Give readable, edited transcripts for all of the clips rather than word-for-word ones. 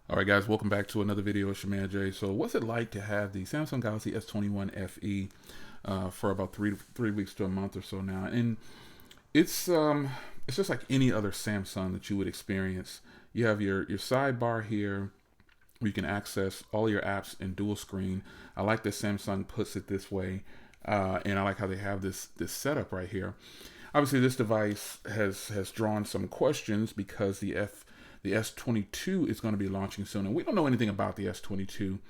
All right, guys, welcome back to another video. It's your man Jay. So, what's it like to have the Samsung Galaxy S21 FE for about three weeks to a month or so now? And it's just like any other Samsung that you would experience. You have your sidebar here where you can access all your apps in dual screen. I like that Samsung puts it this way, and I like how they have this setup right here. Obviously, this device has drawn some questions because the S22 is going to be launching soon, and we don't know anything about the S22.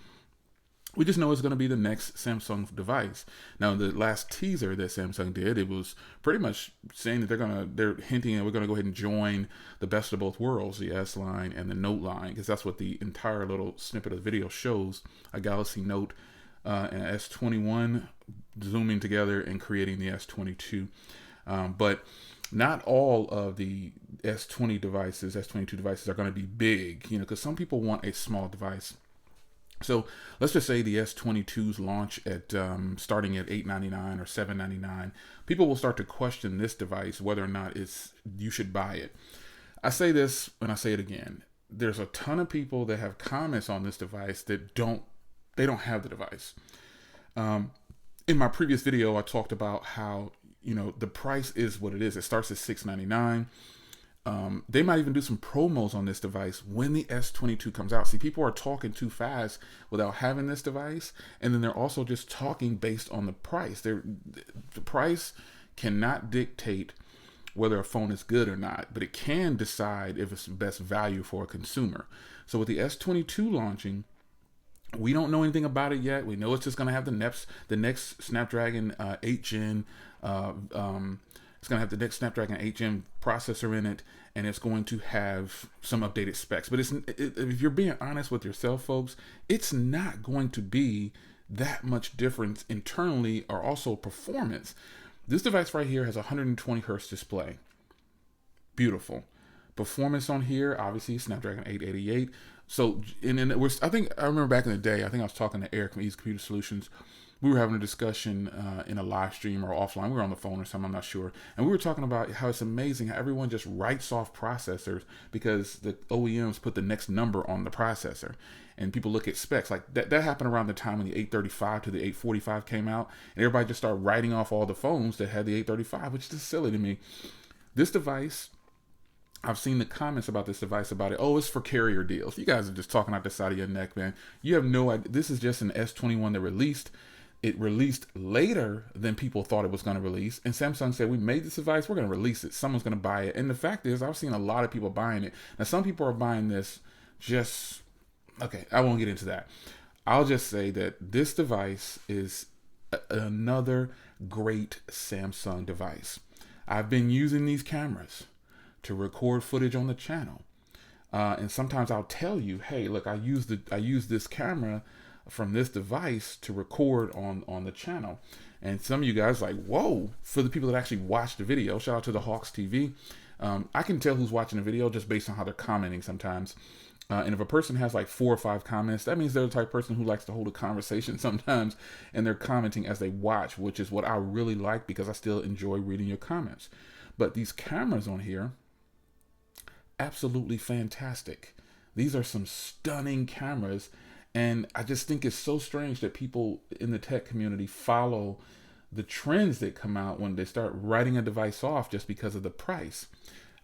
We just know it's going to be the next Samsung device. Now, the last teaser that Samsung did, it was pretty much saying that they're hinting that we're going to go ahead and join the best of both worlds, the S line and the Note line, because that's what the entire little snippet of the video shows: a Galaxy Note and an S21 zooming together and creating the S22. But not all of the S22 devices are going to be big, because some people want a small device. So let's just say the S22s launch at starting at $899 or $799. People will start to question this device, whether or not you should buy it. I say this and I say it again. There's a ton of people that have comments on this device that don't have the device. In my previous video, I talked about how the price is what it is. It starts at $699. They might even do some promos on this device when the S22 comes out. See, people are talking too fast without having this device, and then they're also just talking based on the price. The price cannot dictate whether a phone is good or not, but it can decide if it's the best value for a consumer. So with the S22 launching, we don't know anything about it yet. We know it's just going to have the next Snapdragon 8 Gen. It's going to have the next Snapdragon 8 Gen processor in it, and it's going to have some updated specs. But if you're being honest with yourself, folks, it's not going to be that much difference internally or also performance. This device right here has a 120 hertz display. Beautiful. Performance on here, obviously Snapdragon 888. So, I think I remember back in the day, I think I was talking to Eric from Ease Computer Solutions. We were having a discussion in a live stream or offline. We were on the phone or something, I'm not sure. And we were talking about how it's amazing how everyone just writes off processors because the OEMs put the next number on the processor. And people look at specs. Like that happened around the time when the 835 to the 845 came out. And everybody just started writing off all the phones that had the 835, which is just silly to me. This device, I've seen the comments about this device about it. Oh, it's for carrier deals. You guys are just talking out the side of your neck, man. You have no idea. This is just an S21 that released. It released later than people thought it was going to release. And Samsung said, we made this device, we're going to release it. Someone's going to buy it. And the fact is, I've seen a lot of people buying it. Now, some people are buying this okay, I won't get into that. I'll just say that this device is another great Samsung device. I've been using these cameras to record footage on the channel. And sometimes I'll tell you, hey, look, I use this camera from this device to record on the channel. And some of you guys like, whoa, for the people that actually watch the video, shout out to the Hawks TV. I can tell who's watching the video just based on how they're commenting sometimes. And if a person has like 4 or 5 comments, that means they're the type of person who likes to hold a conversation sometimes, and they're commenting as they watch, which is what I really like because I still enjoy reading your comments. But these cameras on here, absolutely fantastic. These are some stunning cameras. And I just think it's so strange that people in the tech community follow the trends that come out when they start writing a device off just because of the price.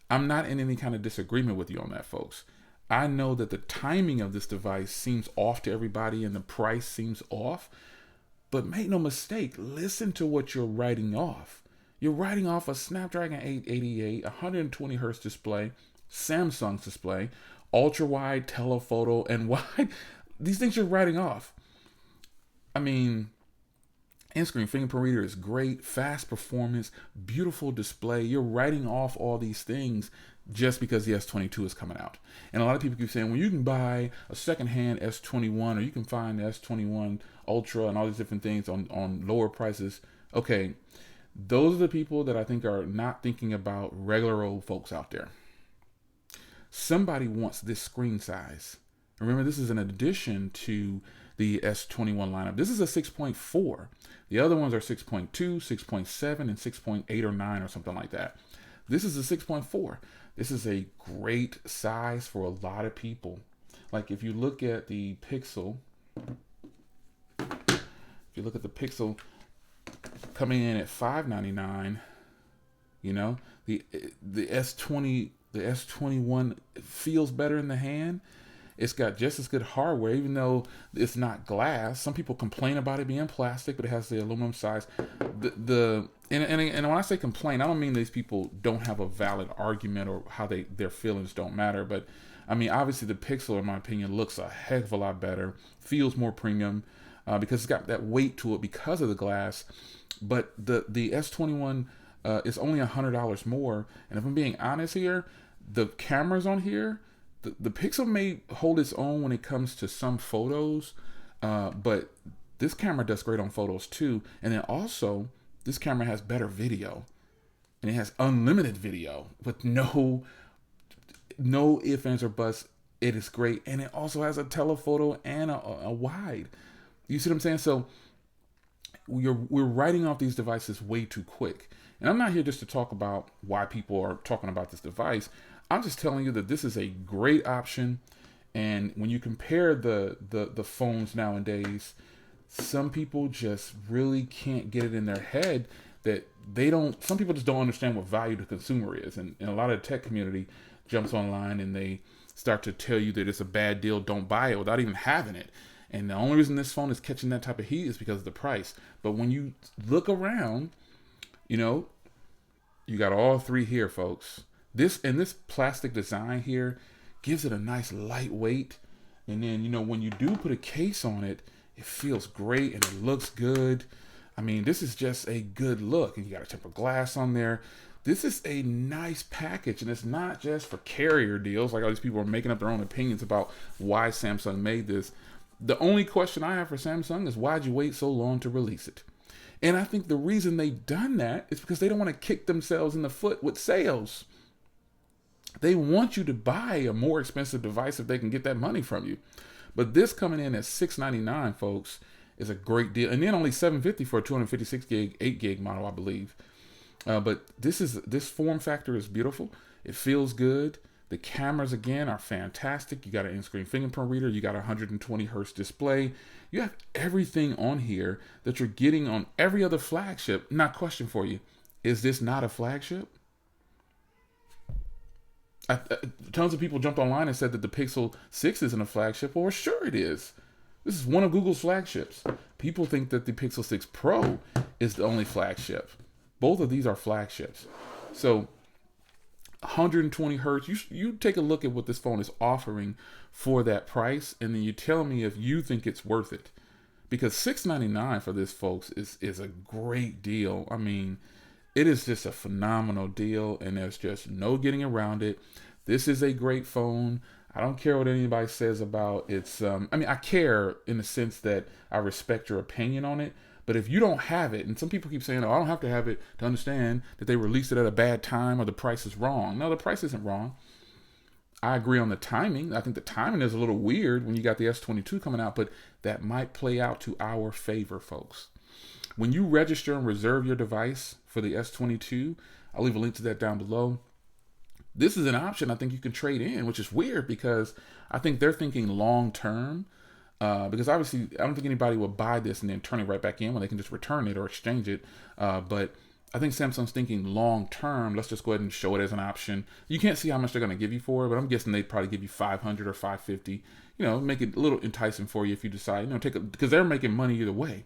I'm not in any kind of disagreement with you on that, folks. I know that the timing of this device seems off to everybody and the price seems off. But make no mistake, listen to what you're writing off. You're writing off a Snapdragon 888, 120 hertz display, Samsung's display, ultra wide, telephoto, and wide. These things you're writing off. I mean, in-screen fingerprint reader is great, fast performance, beautiful display. You're writing off all these things just because the S22 is coming out. And a lot of people keep saying, well, you can buy a secondhand S21 or you can find the S21 Ultra and all these different things on lower prices. Okay, those are the people that I think are not thinking about regular old folks out there. Somebody wants this screen size. Remember, this is an addition to the S21 lineup. This is a 6.4. The other ones are 6.2, 6.7, and 6.8 or 9 or something like that. This is a 6.4. This is a great size for a lot of people. Like if you look at the Pixel, coming in at $599, you know, the S21 feels better in the hand. It's got just as good hardware, even though it's not glass. Some people complain about it being plastic, but it has the aluminum size. And when I say complain, I don't mean these people don't have a valid argument or how their feelings don't matter. But I mean, obviously the Pixel, in my opinion, looks a heck of a lot better, feels more premium because it's got that weight to it because of the glass. But the S21 is only $100 more. And if I'm being honest here, the cameras on here, the Pixel may hold its own when it comes to some photos, but this camera does great on photos too. And then also, this camera has better video, and it has unlimited video with no ifs, ands, or buts. It is great, and it also has a telephoto and a wide. You see what I'm saying? So we're writing off these devices way too quick. And I'm not here just to talk about why people are talking about this device. I'm just telling you that this is a great option. And when you compare the phones nowadays, some people just really can't get it in their head that some people just don't understand what value to consumer is. And a lot of the tech community jumps online and they start to tell you that it's a bad deal, don't buy it, without even having it. And the only reason this phone is catching that type of heat is because of the price. But when you look around, you know, you got all three here, folks. This plastic design here gives it a nice lightweight. And then, you know, when you do put a case on it, it feels great and it looks good. I mean, this is just a good look. And you got a tempered glass on there. This is a nice package, and it's not just for carrier deals. Like all these people are making up their own opinions about why Samsung made this. The only question I have for Samsung is, why'd you wait so long to release it? And I think the reason they done that is because they don't want to kick themselves in the foot with sales. They want you to buy a more expensive device if they can get that money from you. But this coming in at $699, folks, is a great deal. And then only $750 for a 256 gig, 8 gig model, I believe. But this form factor is beautiful. It feels good. The cameras, again, are fantastic. You got an in-screen fingerprint reader. You got a 120 hertz display. You have everything on here that you're getting on every other flagship. Now, question for you. Is this not a flagship? Tons of people jumped online and said that the Pixel 6 isn't a flagship. Well, sure it is. This is one of Google's flagships. People think that the Pixel 6 Pro is the only flagship. Both of these are flagships. So 120 hertz, you take a look at what this phone is offering for that price, and then you tell me if you think it's worth it. Because $699 for this, folks, is a great deal. I mean, it is just a phenomenal deal, and there's just no getting around it. This is a great phone. I don't care what anybody says about its. I mean, I care in the sense that I respect your opinion on it. But if you don't have it, and some people keep saying, oh, I don't have to have it to understand that they released it at a bad time or the price is wrong. No, the price isn't wrong. I agree on the timing. I think the timing is a little weird when you got the S22 coming out, but that might play out to our favor, folks. When you register and reserve your device for the S22, I'll leave a link to that down below. This is an option I think you can trade in, which is weird because I think they're thinking long term. Because obviously, I don't think anybody will buy this and then turn it right back in when they can just return it or exchange it. But I think Samsung's thinking long term. Let's just go ahead and show it as an option. You can't see how much they're going to give you for it, but I'm guessing they'd probably give you $500 or $550. You know, make it a little enticing for you if you decide, you know, because they're making money either way.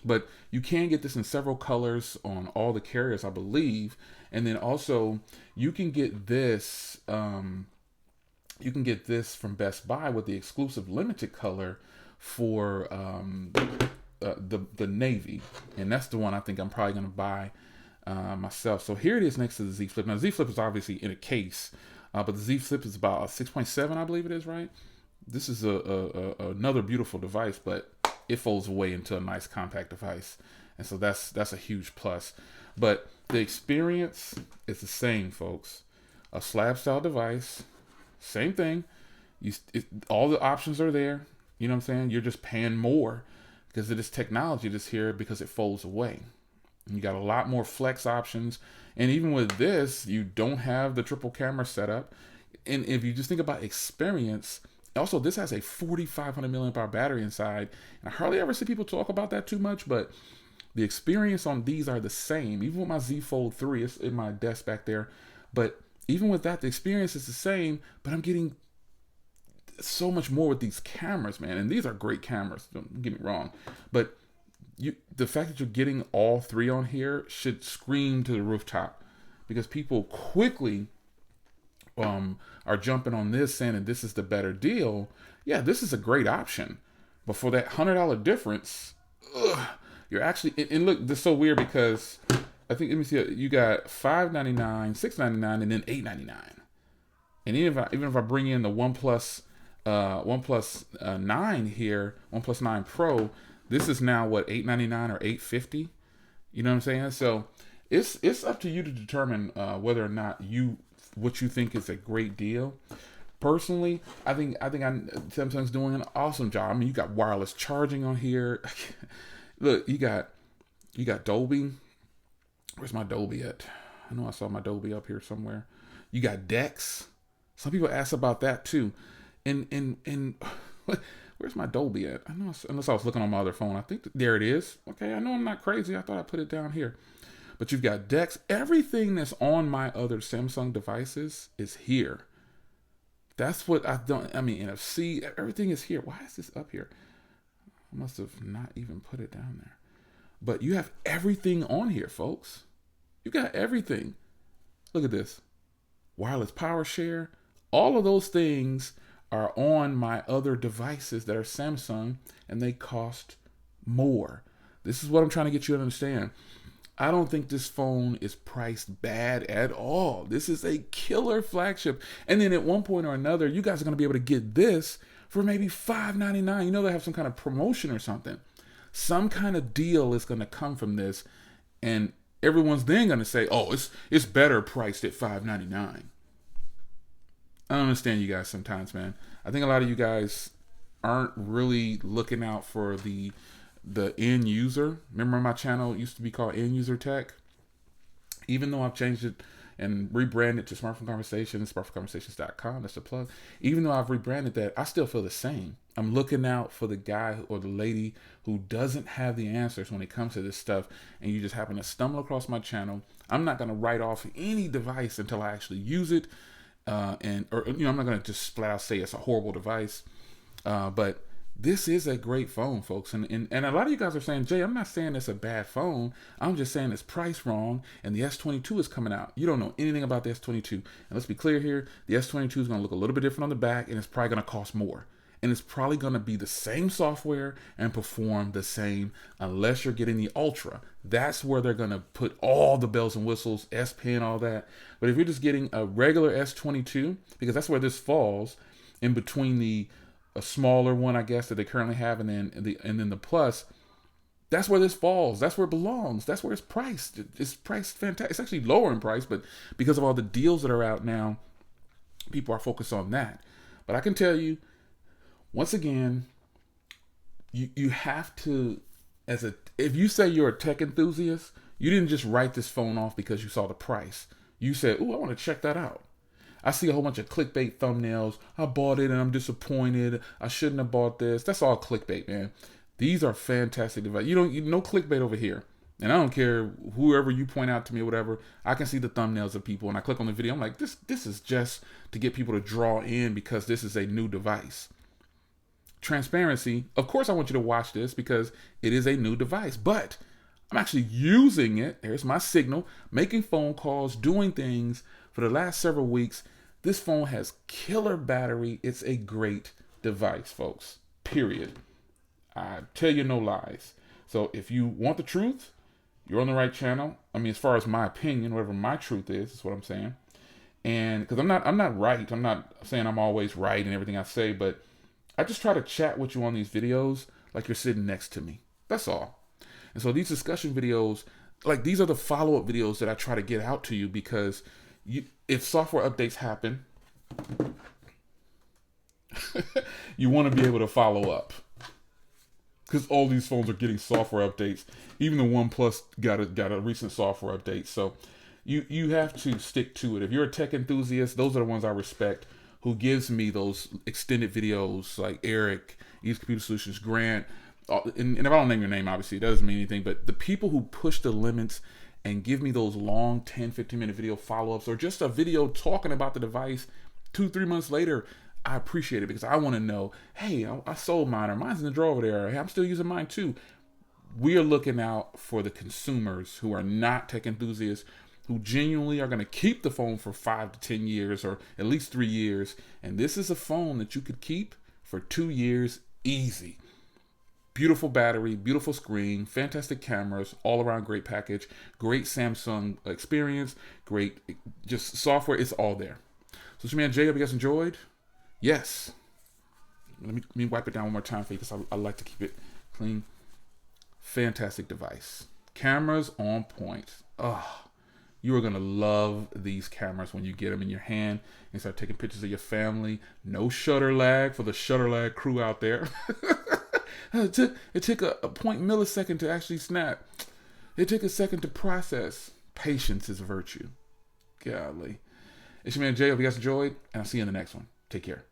But you can get this in several colors on all the carriers, I believe. And then also, you can get this. You can get this from Best Buy with the exclusive limited color for the navy, and that's the one I think I'm probably going to buy myself. So here it is next to the Z Flip. Now, the Z Flip is obviously in a case, but the Z Flip is about a 6.7, I believe it is, right? This is another beautiful device, but it folds away into a nice compact device, and so that's a huge plus. But the experience is the same, folks. A slab style device, same thing. All the options are there. You know what I'm saying? You're just paying more because of this technology that's here because it folds away. And you got a lot more flex options. And even with this, you don't have the triple camera setup. And if you just think about experience, Also, this has a 4,500 milliamp hour battery inside, and I hardly ever see people talk about that too much, but the experience on these are the same. Even with my Z Fold 3, it's in my desk back there, but even with that, the experience is the same, but I'm getting so much more with these cameras, man. And these are great cameras, don't get me wrong, but the fact that you're getting all three on here should scream to the rooftop, because people quickly are jumping on this saying that this is the better deal. Yeah, this is a great option, but for that $100 difference, you're actually, and look, this is so weird because I think, let me see, you got $599, $699, and then $899. And even if I bring in the OnePlus 9 here, OnePlus 9 Pro, this is now what, $899 or $850? You know what I'm saying? So it's up to you to determine whether or not what you think is a great deal. Personally, I think Samsung's doing an awesome job. I mean, you got wireless charging on here. Look, you got Dolby. Where's my Dolby at? I know I saw my Dolby up here somewhere. You got Dex. Some people ask about that too. And where's my Dolby at? I know, unless I was looking on my other phone. I think there it is. Okay, I know I'm not crazy. I thought I put it down here. But you've got Dex. Everything that's on my other Samsung devices is here. That's what I've done. I mean, NFC, everything is here. Why is this up here? I must have not even put it down there. But you have everything on here, folks. You got everything. Look at this. Wireless power share. All of those things are on my other devices that are Samsung, and they cost more. This is what I'm trying to get you to understand. I don't think this phone is priced bad at all. This is a killer flagship. And then at one point or another, you guys are going to be able to get this for maybe $599. You know, they have some kind of promotion or something. Some kind of deal is going to come from this, and everyone's then going to say, oh, it's better priced at $599. I don't understand you guys sometimes, man. I think a lot of you guys aren't really looking out for the end user. Remember, my channel used to be called End User Tech? Even though I've changed it and rebranded to Smartphone Conversations, smartphoneconversations.com, that's the plug. Even though I've rebranded that, I still feel the same. I'm looking out for the guy or the lady who doesn't have the answers when it comes to this stuff, and you just happen to stumble across my channel. I'm not going to write off any device until I actually use it. I'm not going to just flat out say it's a horrible device. But this is a great phone, folks. And a lot of you guys are saying, Jay, I'm not saying it's a bad phone. I'm just saying it's priced wrong, and the S22 is coming out. You don't know anything about the S22. And let's be clear here, the S22 is going to look a little bit different on the back, and it's probably going to cost more. And it's probably going to be the same software and perform the same, unless you're getting the Ultra. That's where they're going to put all the bells and whistles, S Pen, all that. But if you're just getting a regular S22, because that's where this falls, in between a smaller one, I guess, that they currently have, and then the Plus, that's where this falls. That's where it belongs. That's where it's priced. It's priced fantastic. It's actually lower in price, but because of all the deals that are out now, people are focused on that. But I can tell you, once again, you have to, if you say you're a tech enthusiast, you didn't just write this phone off because you saw the price. You said, "Ooh, I want to check that out." I see a whole bunch of clickbait thumbnails. I bought it and I'm disappointed. I shouldn't have bought this. That's all clickbait, man. These are fantastic devices. No clickbait over here. And I don't care whoever you point out to me or whatever. I can see the thumbnails of people, and I click on the video. I'm like, this is just to get people to draw in because this is a new device. Transparency. Of course, I want you to watch this because it is a new device, but I'm actually using it. There's my signal, making phone calls, doing things for the last several weeks. This phone has killer battery. It's a great device, folks. Period. I tell you no lies. So if you want the truth, you're on the right channel. I mean, as far as my opinion, whatever my truth is what I'm saying. And because I'm not right. I'm not saying I'm always right in everything I say, but I just try to chat with you on these videos like you're sitting next to me. That's all. And so these discussion videos, like, these are the follow-up videos that I try to get out to you, because if software updates happen, you want to be able to follow up. Because all these phones are getting software updates. Even the OnePlus got a recent software update. So you have to stick to it. If you're a tech enthusiast, those are the ones I respect, who gives me those extended videos, like Eric, East Computer Solutions, Grant, and if I don't name your name, obviously, it doesn't mean anything, but the people who push the limits and give me those long 10, 15-minute video follow-ups, or just a video talking about the device 2-3 months later, I appreciate it, because I want to know, hey, I sold mine, or mine's in the drawer over there, hey, I'm still using mine too. We are looking out for the consumers who are not tech enthusiasts, who genuinely are going to keep the phone for 5 to 10 years, or at least 3 years. And this is a phone that you could keep for 2 years easy. Beautiful battery, beautiful screen, fantastic cameras, all around great package, great Samsung experience, great just software. It's all there. So it's your man Jay. Hope you guys enjoyed. Yes. Let me wipe it down one more time for you, because I like to keep it clean. Fantastic device. Cameras on point. Oh, you are going to love these cameras when you get them in your hand and start taking pictures of your family. No shutter lag for the shutter lag crew out there. It took a 0.millisecond to actually snap. It took a second to process. Patience is virtue. Golly. It's your man Jay. Hope you guys enjoyed, and I'll see you in the next one. Take care.